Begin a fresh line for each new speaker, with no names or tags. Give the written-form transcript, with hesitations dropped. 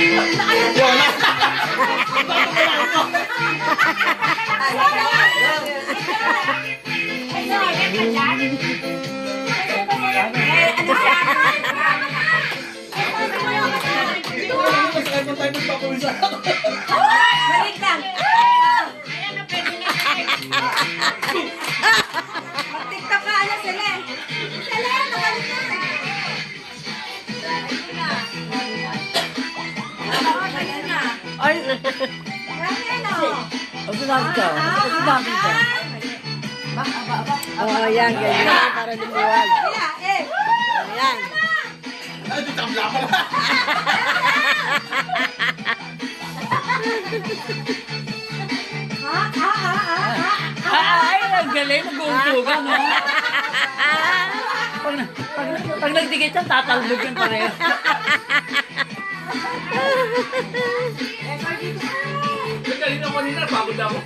Wala.
Balik lang. Mag-tiktok ka, ano, Sele? Sele, nakalik na. Balik na.
Ay,
Yan, ano?
ang sinabi ka. Ang sinabi ka. Oh, yan, ganyan. Para lumuwag.
Kaya, eh.
Ayan.
Ay, di tabla pala.
Ay, ang galing. Mag-uuntugan, no? Pag nagdikit siya, tatalbog yun pareho.
Galing ako kanina, pagod ako.